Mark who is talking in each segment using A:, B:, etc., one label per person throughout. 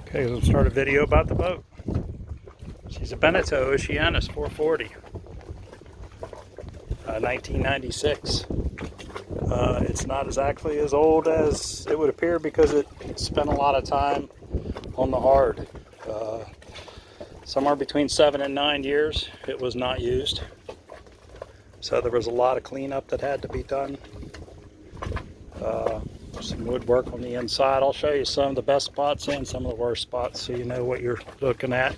A: Okay, we'll start a video about the boat. She's a Beneteau Oceanus 440, 1996. It's not exactly as old as it would appear because it spent a lot of time on the hard. Somewhere between 7 and 9 years it was not used. So there was a lot of cleanup that had to be done. Some woodwork on the inside. I'll show you some of the best spots and some of the worst spots so you know what you're looking at.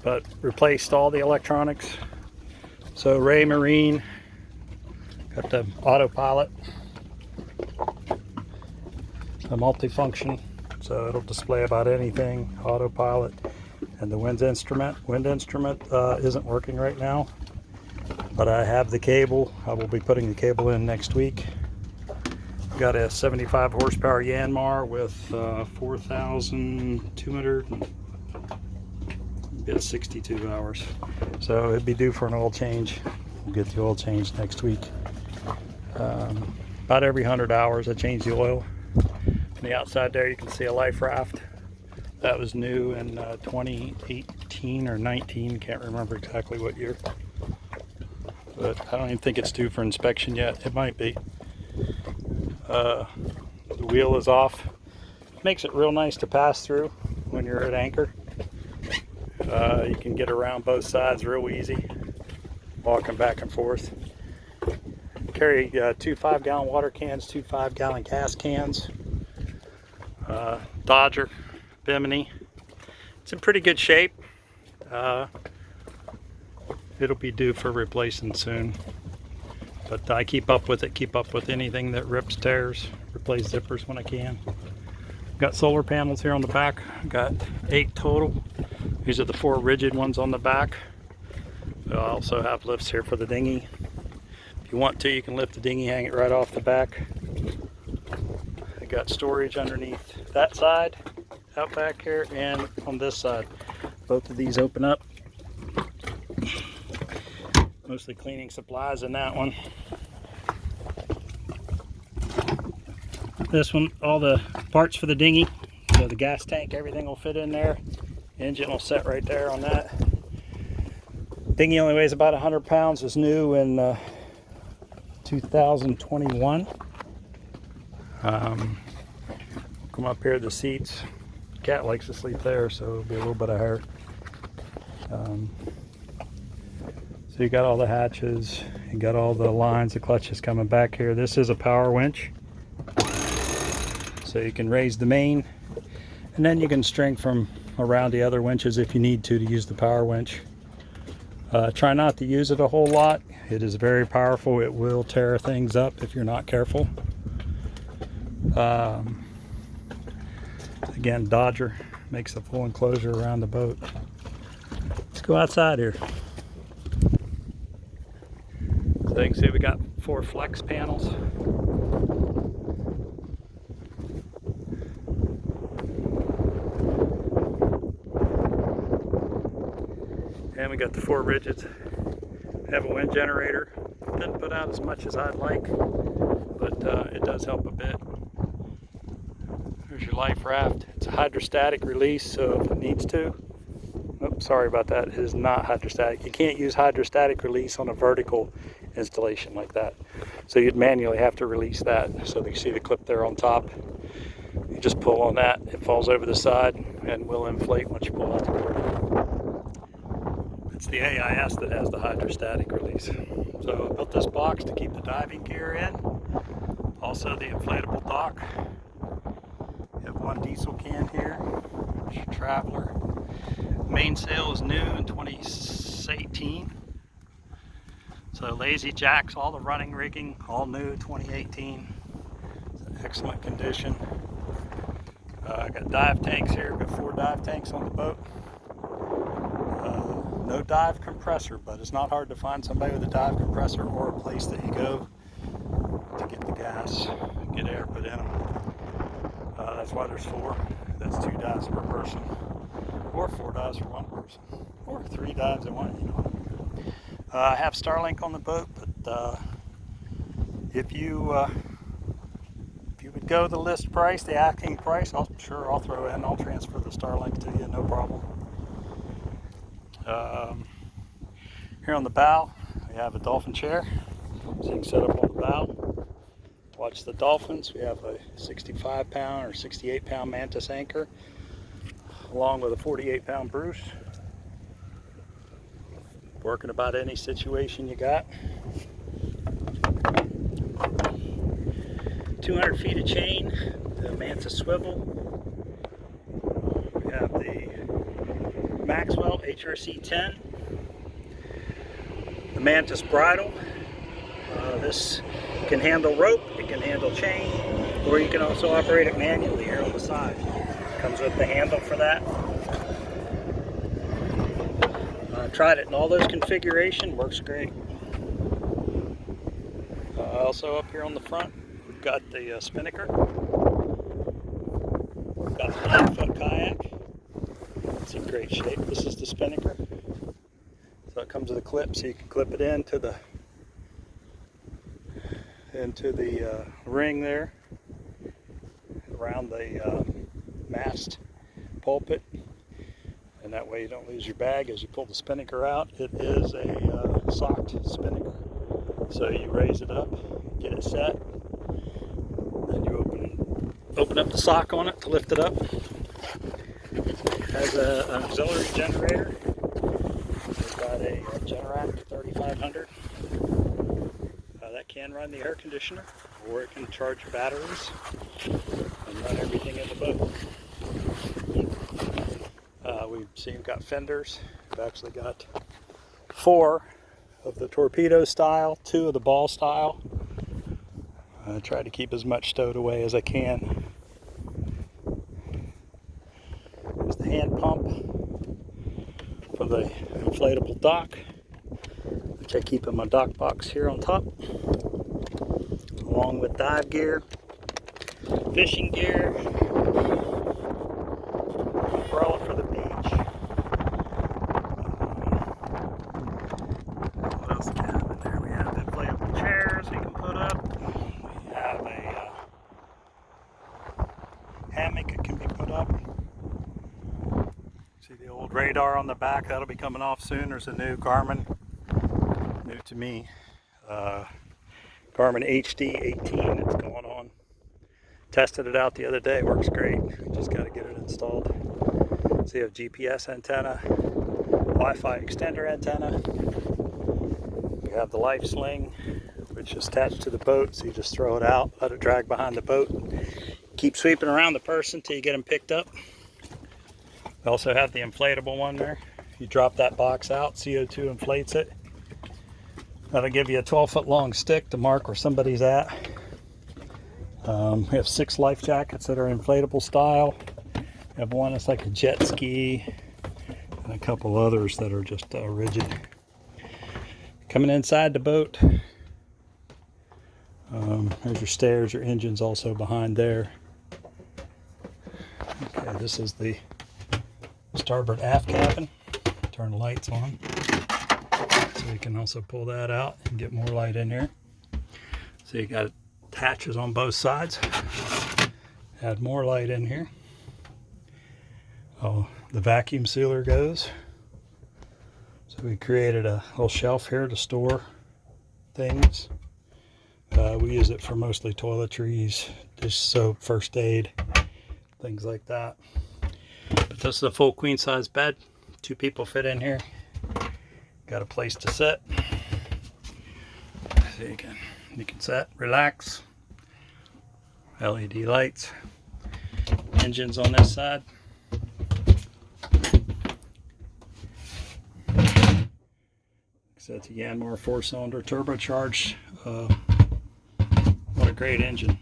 A: But replaced all the electronics. So Raymarine, got the autopilot, the multifunction, so it'll display about anything, autopilot, and the wind instrument. Wind instrument isn't working right now, but I have the cable. I will be putting the cable in next week. Got a 75 horsepower Yanmar with 4,262 hours. So it'd be due for an oil change. We'll get the oil change next week. About every 100 hours I change the oil. On the outside there you can see a life raft. That was new in 2018 or 19, can't remember exactly what year. But I don't even think it's due for inspection yet. It might be. The wheel is off. Makes it real nice to pass through when you're at anchor. You can get around both sides real easy, walking back and forth. Carry 2 5-gallon water cans, 2 5-gallon gas cans. Dodger, Bimini. It's in pretty good shape. It'll be due for replacing soon. But I keep up with it, keep up with anything that rips, tears, replace zippers when I can. Got solar panels here on the back. Got 8 total. These are the 4 rigid ones on the back. I also have lifts here for the dinghy. If you want to, you can lift the dinghy, hang it right off the back. I got storage underneath that side, out back here, and on this side. Both of these open up. Mostly cleaning supplies in that one. This one, all the parts for the dinghy. So the gas tank, everything will fit in there. Engine will set right there on that. Dinghy only weighs about 100 pounds. It's new in 2021. Come up here, the seats. Cat likes to sleep there, so it'll be a little bit of hair. So you got all the hatches, you got all the lines, the clutches coming back here. This is a power winch. So you can raise the main, and then you can string from around the other winches if you need to use the power winch. Try not to use it a whole lot. It is very powerful. It will tear things up if you're not careful. Again, Dodger makes a full enclosure around the boat. Let's go outside here. So you can see we got 4 flex panels. And we got the 4 rigids. We have a wind generator. Didn't put out as much as I'd like, but it does help a bit. There's your life raft. It's a hydrostatic release, so if it needs to. Oops, sorry about that. It is not hydrostatic. You can't use hydrostatic release on a vertical installation like that. So you'd manually have to release that. So you see the clip there on top. You just pull on that, it falls over the side and will inflate once you pull out the cord. It's the AIS that has the hydrostatic release. So I built this box to keep the diving gear in. Also the inflatable dock. You have 1 diesel can here. There's your Traveler. Mainsail is new in 2018. So lazy jacks, all the running rigging, all new 2018. It's in excellent condition. I got dive tanks here. Got 4 dive tanks on the boat. No dive compressor, but it's not hard to find somebody with a dive compressor or a place that you go to get the gas, get air put in them. That's why there's 4. That's 2 dives per person, or 4 dives for 1 person, or 3 dives in one. You know. I have Starlink on the boat, but if you would go the list price, the asking price, I'll throw in. I'll transfer the Starlink to you, no problem. Here on the bow, we have a dolphin chair, so you can set up on the bow, watch the dolphins. We have a 65-pound or 68-pound Mantis anchor, along with a 48-pound Bruce. Working about any situation you got. 200 feet of chain, the Mantis swivel. We have the Maxwell HRC10, the Mantis bridle. This can handle rope, it can handle chain, or you can also operate it manually here on the side. Comes with the handle for that. Tried it in all those configurations, works great. Also up here on the front, we've got the spinnaker. We've got the 9-foot kayak. It's in great shape. This is the spinnaker. So it comes with a clip, so you can clip it into the ring there, around the mast pulpit, and that way you don't lose your bag as you pull the spinnaker out. It is a socked spinnaker, so you raise it up, get it set, then you open up the sock on it to lift it up. It has an auxiliary generator. It's got a Generac 3500 that can run the air conditioner, or it can charge your batteries and run everything in the boat. We've got fenders. We've actually got 4 of the torpedo style, 2 of the ball style. I try to keep as much stowed away as I can. There's the hand pump for the inflatable dock, which I keep in my dock box here on top, along with dive gear, fishing gear, umbrella for the beach. What else do we have in there? We have inflatable chairs we can put up. We have a hammock that can be put up. See the old radar on the back? That'll be coming off soon. There's a new Garmin, new to me, Garmin HD 18 that's going on. Tested it out the other day, works great. We just got to get it installed. So you have GPS antenna, Wi-Fi extender antenna. You have the life sling, which is attached to the boat, so you just throw it out, let it drag behind the boat. Keep sweeping around the person till you get them picked up. We also have the inflatable one there. You drop that box out, CO2 inflates it. That'll give you a 12-foot long stick to mark where somebody's at. We have 6 life jackets that are inflatable style. We have one that's like a jet ski, and a couple others that are just rigid. Coming inside the boat, there's your stairs, your engine's also behind there. Okay, this is the starboard aft cabin. Turn the lights on, so you can also pull that out and get more light in here. So you got hatches on both sides. Add more light in here. Oh, the vacuum sealer goes. So we created a little shelf here to store things. We use it for mostly toiletries, dish soap, first aid, things like that. But this is a full queen size bed. 2 people fit in here. Got a place to sit. So you can sit, relax. LED lights. Engines on this side. So it's a Yanmar 4-cylinder turbocharged. What a great engine.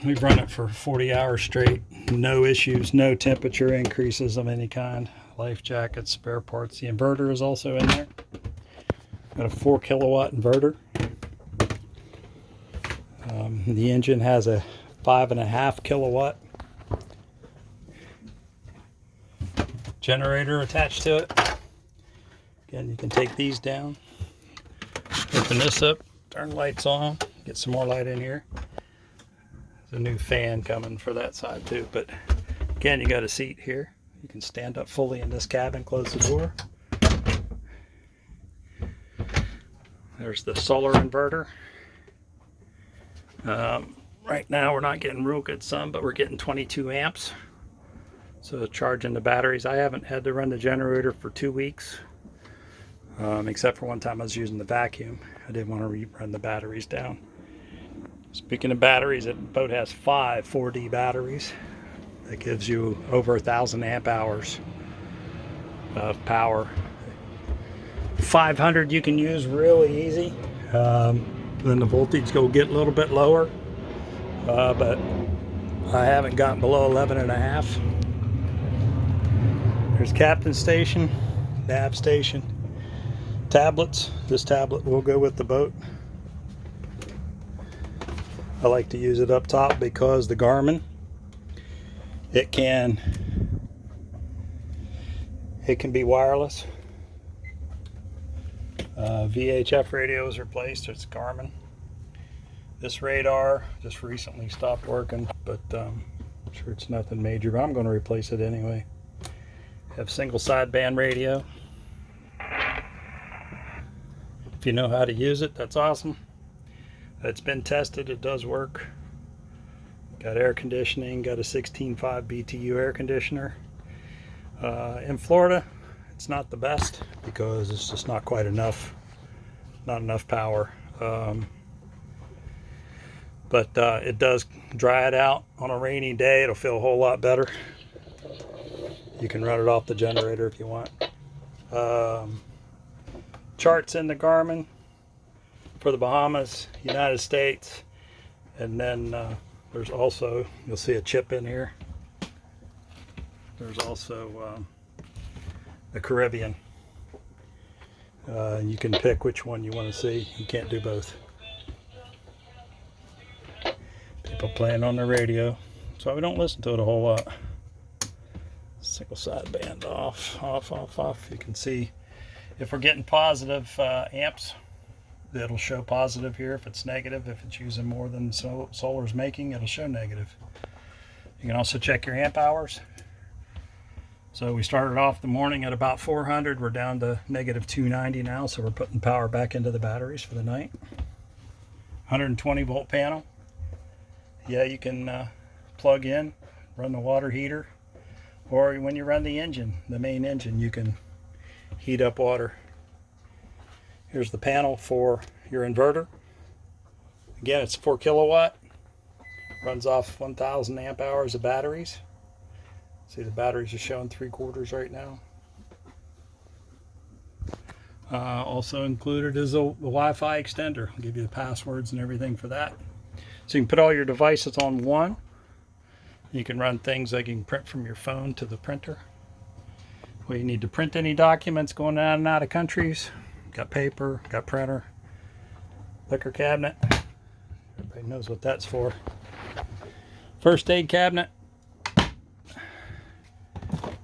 A: We've run it for 40 hours straight. No issues, no temperature increases of any kind. Life jackets, spare parts. The inverter is also in there. Got a 4 kilowatt inverter. The engine has a 5.5 kilowatt generator attached to it. Again, you can take these down, Open this up, turn lights on, get some more light in here. There's a new fan coming for that side too, but again, you got a seat here. You can stand up fully in this cabin, close the door. There's the solar inverter. Right now we're not getting real good sun, but we're getting 22 amps. So charging the batteries. I haven't had to run the generator for 2 weeks, except for one time I was using the vacuum. I didn't want to run the batteries down. Speaking of batteries, the boat has 5 4D batteries. That gives you over 1,000 amp hours of power. 500 you can use really easy. Then the voltage will get a little bit lower, but I haven't gotten below 11.5. There's captain station, nav station, tablets. This tablet will go with the boat. I like to use it up top because the Garmin, it can be wireless. VHF radios are placed. It's Garmin. This radar just recently stopped working, but I'm sure it's nothing major, but I'm going to replace it anyway. Have single sideband radio. If you know how to use it, that's awesome. It's been tested, it does work. Got air conditioning, got a 16.5 BTU air conditioner. In Florida, it's not the best because it's just not quite enough, not enough power. But it does dry it out on a rainy day. It'll feel a whole lot better. You can run it off the generator if you want. Charts in the Garmin for the Bahamas, United States, and then there's also, you'll see a chip in here. There's also the Caribbean. You can pick which one you want to see. You can't do both. People playing on the radio, so we don't listen to it a whole lot. Single sideband off, off, off, off. You can see if we're getting positive amps, it'll show positive here. If it's negative, if it's using more than solar's making, it'll show negative. You can also check your amp hours. So we started off the morning at about 400. We're down to negative 290 now, so we're putting power back into the batteries for the night. 120 volt panel. Yeah, you can plug in, run the water heater, or when you run the engine, the main engine, you can heat up water. Here's the panel for your inverter. Again, it's 4 kilowatt. Runs off 1,000 amp hours of batteries. See, the batteries are showing 3/4 right now. Also included is a Wi-Fi extender. I'll give you the passwords and everything for that. So you can put all your devices on one. You can run things like you can print from your phone to the printer. Well, you need to print any documents going in and out of countries. Got paper, got printer, liquor cabinet. Everybody knows what that's for. First aid cabinet.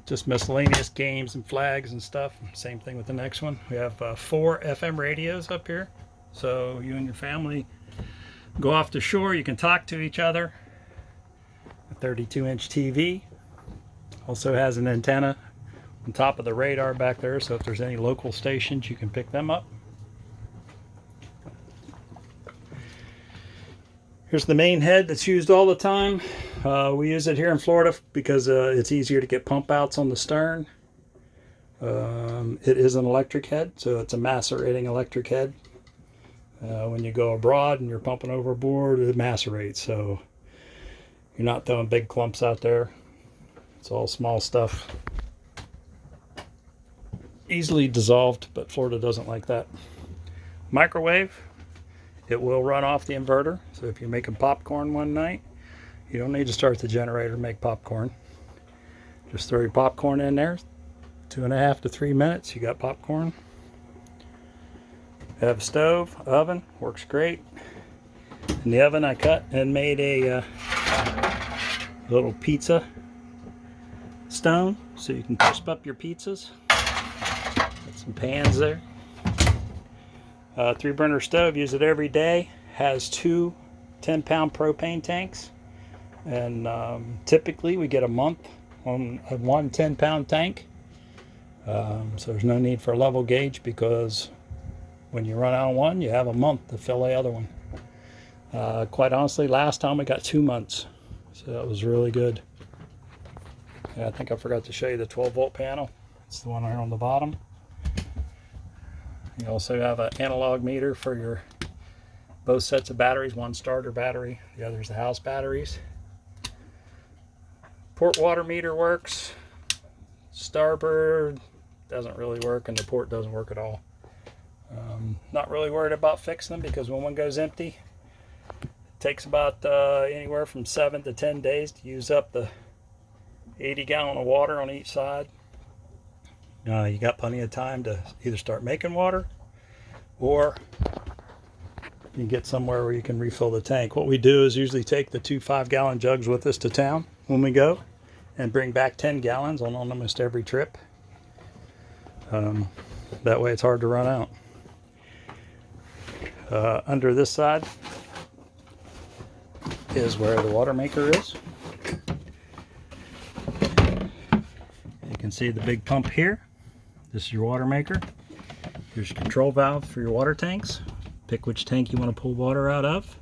A: Just miscellaneous games and flags and stuff. Same thing with the next one. We have 4 FM radios up here. So you and your family go off the shore, you can talk to each other. A 32-inch TV. Also has an antenna on top of the radar back there, so if there's any local stations, you can pick them up. Here's the main head that's used all the time. We use it here in Florida because it's easier to get pump outs on the stern. It is an electric head, so it's a macerating electric head. When you go abroad and you're pumping overboard, it macerates, so you're not throwing big clumps out there. It's all small stuff. Easily dissolved, but Florida doesn't like that. Microwave. It will run off the inverter, so if you're making popcorn one night, you don't need to start the generator to make popcorn. Just throw your popcorn in there, 2.5 to 3 minutes, you got popcorn. I have a stove, oven, works great. In the oven I cut and made a little pizza stone so you can crisp up your pizzas. Got some pans there. Three burner stove, use it every day. Has two 10-pound propane tanks. And typically we get a month on one 10-pound tank. So there's no need for a level gauge, because when you run out of one, you have a month to fill the other one. Quite honestly, last time we got 2 months. So that was really good. Yeah, I think I forgot to show you the 12-volt panel. It's the one right on the bottom. You also have an analog meter for your both sets of batteries. One starter battery, the other is the house batteries. Port water meter works. Starboard doesn't really work, and the port doesn't work at all. Not really worried about fixing them, because when one goes empty, it takes about anywhere from 7 to 10 days to use up the 80 gallon of water on each side. You got plenty of time to either start making water, or you can get somewhere where you can refill the tank. What we do is usually take the 2 5-gallon jugs with us to town when we go, and bring back 10 gallons on almost every trip. That way it's hard to run out. Under this side is where the water maker is. You can see the big pump here. This is your water maker. Here's your control valve for your water tanks. Pick which tank you want to pull water out of.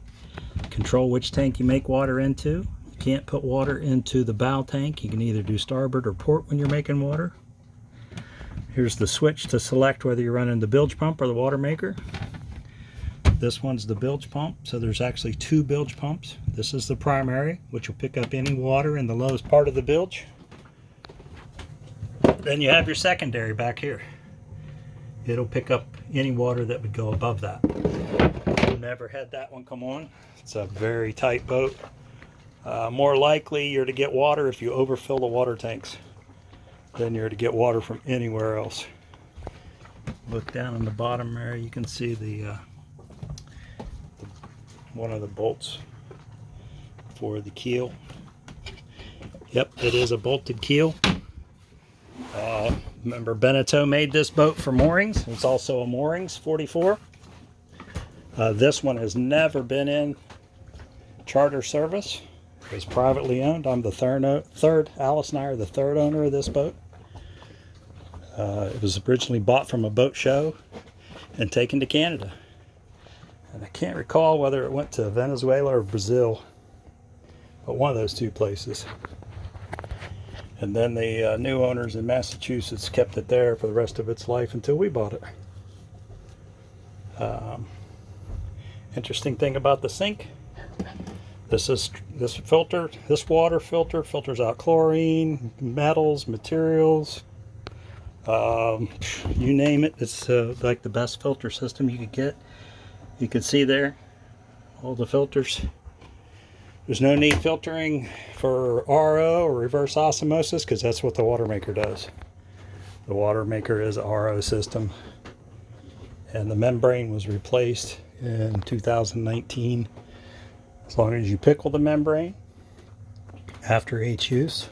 A: Control which tank you make water into. You can't put water into the bow tank. You can either do starboard or port when you're making water. Here's the switch to select whether you're running the bilge pump or the water maker. This one's the bilge pump, so there's actually 2 bilge pumps. This is the primary, which will pick up any water in the lowest part of the bilge. Then you have your secondary back here. It'll pick up any water that would go above that. Never had that one come on. It's a very tight boat. More likely you're to get water if you overfill the water tanks than you're to get water from anywhere else. Look down on the bottom there, you can see the one of the bolts for the keel. Yep, it is a bolted keel. Remember, Beneteau made this boat for moorings. It's also a moorings 44. This one has never been in charter service. It was privately owned. I'm the third. Alice and I are the third owner of this boat. It was originally bought from a boat show and taken to Canada. And I can't recall whether it went to Venezuela or Brazil, but one of those two places. And then the new owners in Massachusetts kept it there for the rest of its life until we bought it. Interesting thing about the sink, this water filter filters out chlorine, metals, materials, you name it. It's like the best filter system you could get. You can see there all the filters. There's no need filtering for RO or reverse osmosis, because that's what the water maker does. The water maker is a RO system, and the membrane was replaced in 2019. As long as you pickle the membrane after each use,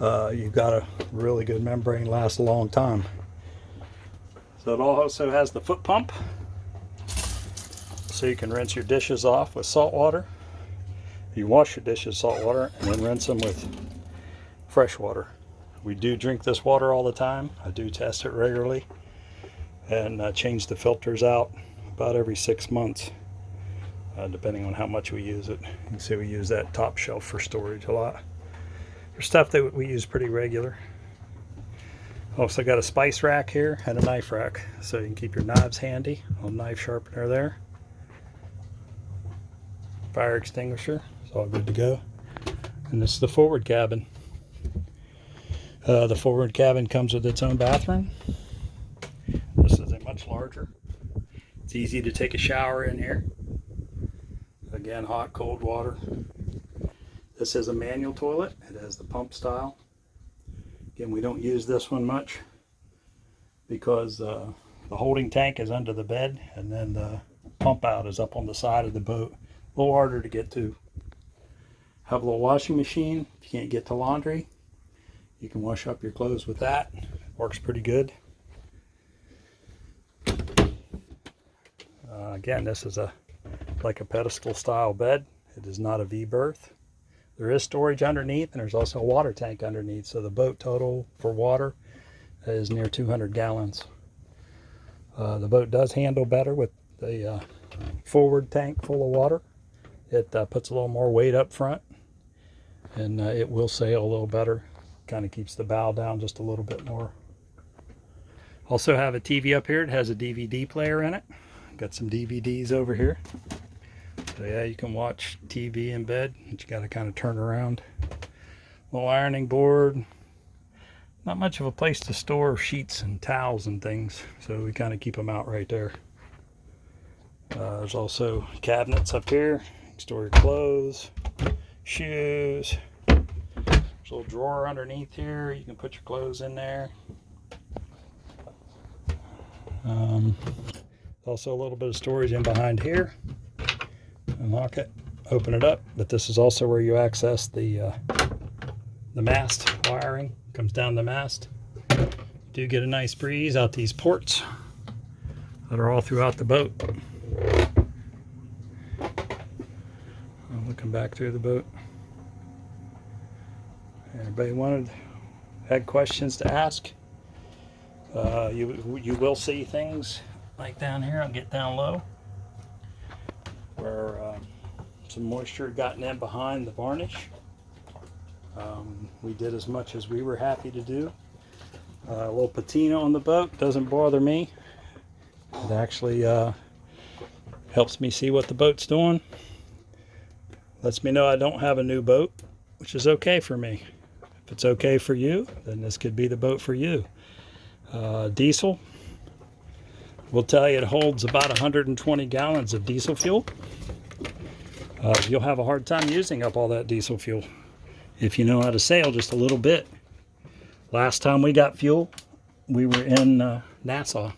A: you've got a really good membrane, lasts a long time. So it also has the foot pump, so you can rinse your dishes off with salt water. You wash your dishes salt water and then rinse them with fresh water. We do drink this water all the time. I do test it regularly, and change the filters out about every 6 months, depending on how much we use it. You can see we use that top shelf for storage a lot. For stuff that we use pretty regular. Also got a spice rack here and a knife rack, so you can keep your knives handy. A little knife sharpener there. Fire extinguisher. It's all good to go. And this is the forward cabin. The forward cabin comes with its own bathroom. This is a much larger. It's easy to take a shower in here. Again, hot, cold water. This is a manual toilet. It has the pump style. Again, we don't use this one much because the holding tank is under the bed, and then the pump out is up on the side of the boat. A little harder to get to. Have a little washing machine. If you can't get to laundry, you can wash up your clothes with that. Works pretty good. Again, this is like a pedestal style bed. It is not a V-berth. There is storage underneath, and there's also a water tank underneath. So the boat total for water is near 200 gallons. The boat does handle better with the forward tank full of water. It puts a little more weight up front, and it will sail a little better. Kind of keeps the bow down just a little bit more. Also have a TV up here. It has a DVD player in it. Got some DVDs over here. So yeah, you can watch TV in bed, but you got to kind of turn around. Little ironing board. Not much of a place to store sheets and towels and things, so we kind of keep them out right there. There's also cabinets up here. You can store your clothes, shoes. There's a little drawer underneath here. You can put your clothes in there. Also a little bit of storage in behind here. Unlock it, open it up. But this is also where you access the mast wiring. Comes down the mast. You do get a nice breeze out these ports that are all throughout the boat. I'm looking back through the boat. Everybody had questions to ask. You will see things like down here. I'll get down low where some moisture had gotten in behind the varnish. We did as much as we were happy to do. A little patina on the boat doesn't bother me. It actually helps me see what the boat's doing. Lets me know I don't have a new boat, which is okay for me. If it's okay for you, then this could be the boat for you. Diesel. We'll tell you it holds about 120 gallons of diesel fuel. You'll have a hard time using up all that diesel fuel if you know how to sail just a little bit. Last time we got fuel, we were in Nassau.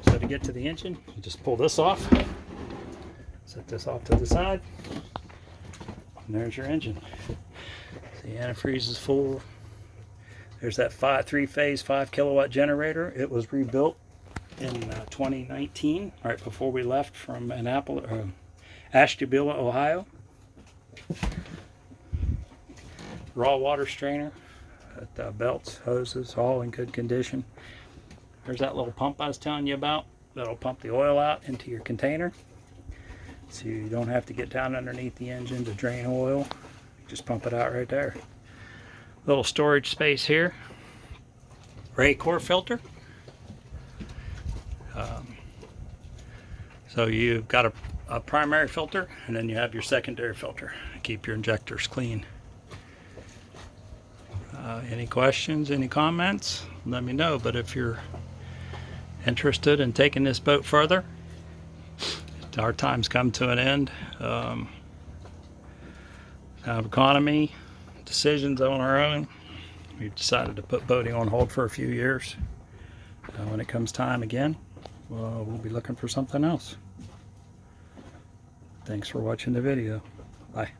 A: So to get to the engine, you just pull this off, set this off to the side, and there's your engine. The antifreeze is full. There's that three-phase 5 kilowatt generator. It was rebuilt in 2019, right before we left from Ashtabula, Ohio. Raw water strainer, belts, hoses, all in good condition. There's that little pump I was telling you about. That'll pump the oil out into your container. So you don't have to get down underneath the engine to drain oil. You just pump it out right there. Little storage space here. Raycor filter. So you've got a primary filter, and then you have your secondary filter to keep your injectors clean. Any questions, any comments, let me know. But if you're interested in taking this boat further, our time's come to an end. Out of economy, decisions on our own, we've decided to put boating on hold for a few years. When it comes time again, we'll be looking for something else. Thanks for watching the video. Bye.